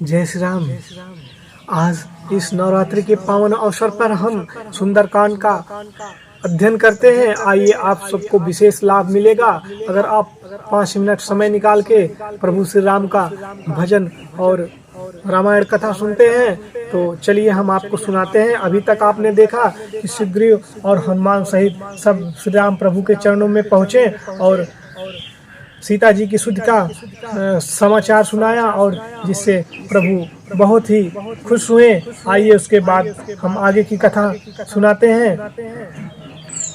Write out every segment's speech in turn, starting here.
जय श्री राम। आज इस नवरात्रि के पावन अवसर पर हम सुंदरकांड का अध्ययन करते हैं। आइए आप सबको विशेष लाभ मिलेगा अगर आप 5 मिनट समय निकाल के प्रभु श्री राम का भजन और रामायण कथा सुनते हैं। तो चलिए हम आपको सुनाते हैं। अभी तक आपने देखा कि सुग्रीव और हनुमान सहित सब श्री राम प्रभु के चरणों में पहुँचे और सीता जी की शुद्धि का समाचार सुनाया और जिससे प्रभु बहुत ही खुश हुए। आइए उसके बाद हम आगे की कथा सुनाते हैं।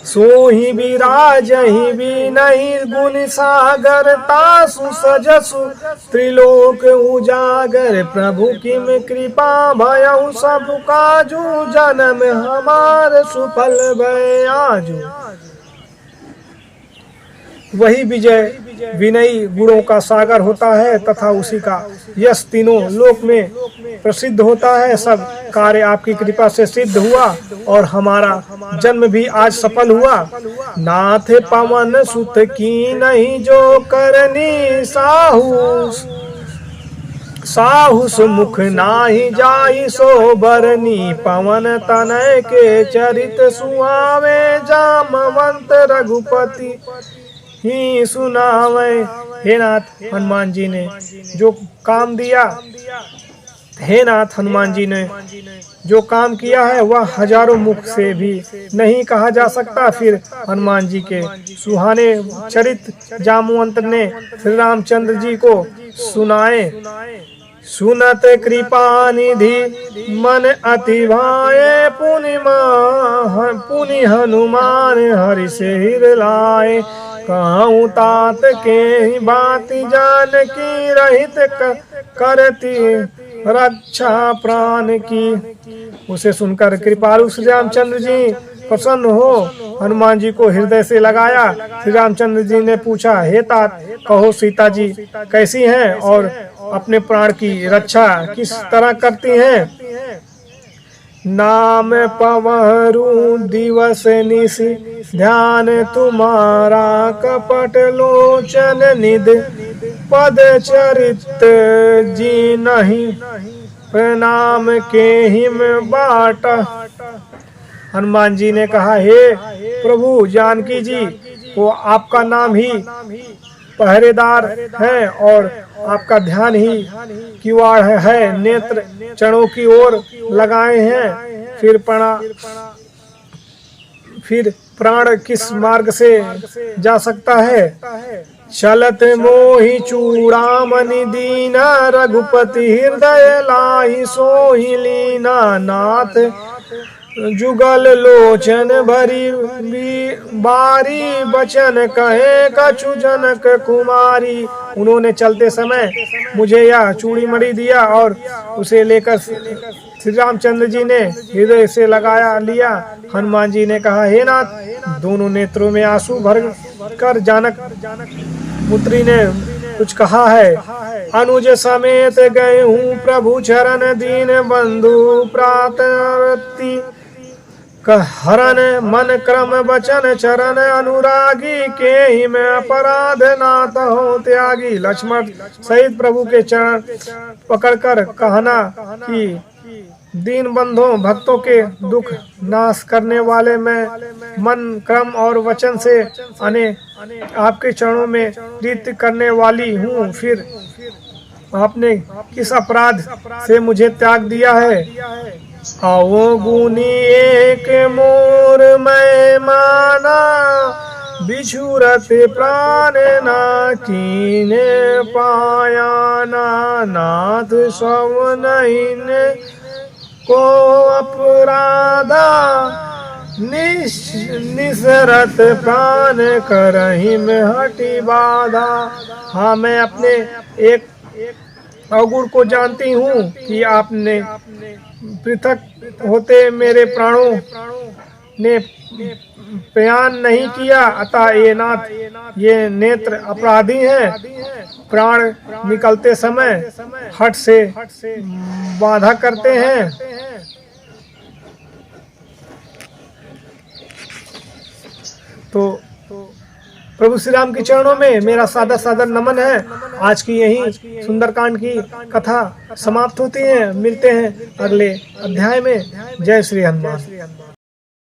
सोहि विराज ही भी नहीं गुण सागर तासु सजसु त्रिलोक उजागर प्रभु किम कृपा भयउ सब काजू जन्म हमार सुफल भय आजू। वही विजय विनयी गुणों का सागर होता है तथा उसी का यश तीनों लोक में प्रसिद्ध होता है। सब कार्य आपकी कृपा से सिद्ध हुआ और हमारा जन्म भी आज सफल हुआ। नाथ पवन सुत की नहीं जो करनी साहुस मुख नाही जाई सो बरनी पवन तनय के चरित सुहावे जामवंत रघुपति ही सुनावे। हे नाथ हनुमान जी ने जो काम दिया, हे नाथ हनुमान जी ने जो काम किया है वह हजारों मुख से भी नहीं कहा जा सकता। फिर हनुमान जी के सुहाने चरित जामवंत ने श्री रामचंद्र जी को सुनाए। सुनत कृपा निधि मन अति भाए पुनि हनुमान हरि से हिर लाए। कहूँ तात के बात जान की रहित करती रक्षा प्राण की। उसे सुनकर कृपालु श्री रामचंद्र जी प्रसन्न हो हनुमान जी को हृदय से लगाया। श्री रामचंद्र जी ने पूछा, हे तात कहो सीता जी कैसी हैं और अपने प्राण की रक्षा किस तरह करती हैं। नाम पवरु दिवस निशि ध्यान तुम्हारा कपट लोचन निध पद चरित जी नहीं प्रणाम के हिम बाट। हनुमान जी ने कहा, हे प्रभु जानकी जी वो आपका नाम ही पहरेदार है और आपका ध्यान ही किवाड़ है। नेत्र चरणों की ओर लगाए हैं। फिर प्राण किस मार्ग से जा सकता है। चलत मोहि चूड़ामणि दीना रघुपति हृदय लाहि सोहि लीना। नाथ जुगल लोचन भरी बारी बचन कहे कछु जनक कुमारी। उन्होंने चलते समय मुझे यह चूड़ी मणि दिया और उसे लेकर श्री रामचंद्र जी ने हृदय से लगाया लिया। हनुमान जी ने कहा, हे नाथ दोनों नेत्रों में आंसू भर कर जानक पुत्री ने कुछ कहा है। अनुज समेत गए हूँ प्रभु चरण दीन बंधु प्रातरति हरण मन क्रम बचन चरण अनुरागी के ही में अपराध नाथ हो त्यागी। लक्ष्मण सहित प्रभु के चरण पकड़कर कहना कि दीन बंधुओं भक्तों के दुख नाश करने वाले मैं मन क्रम और वचन से आपके चरणों में प्रीति करने वाली हूँ। फिर आपने किस अपराध से मुझे त्याग दिया है। आओ गुनी एक मोर मैं माना बिछुरत प्राण ना कीने पाया ना। नाथ सब नहीं को अपराधा निसरत प्राण करही में हटी बाधा। हाँ मैं अपने एक अवगुण को जानती हूँ कि आपने पृथक होते मेरे प्राणों ने प्रयाण नहीं किया। अतः ये नाथ ये नेत्र अपराधी हैं। प्राण निकलते समय हट से बाधा करते हैं। तो प्रभु श्री राम के चरणों में मेरा सादर सादर नमन है। आज की यही सुंदरकांड की कथा समाप्त होती है। मिलते हैं अगले अध्याय में। जय श्री हनुमान।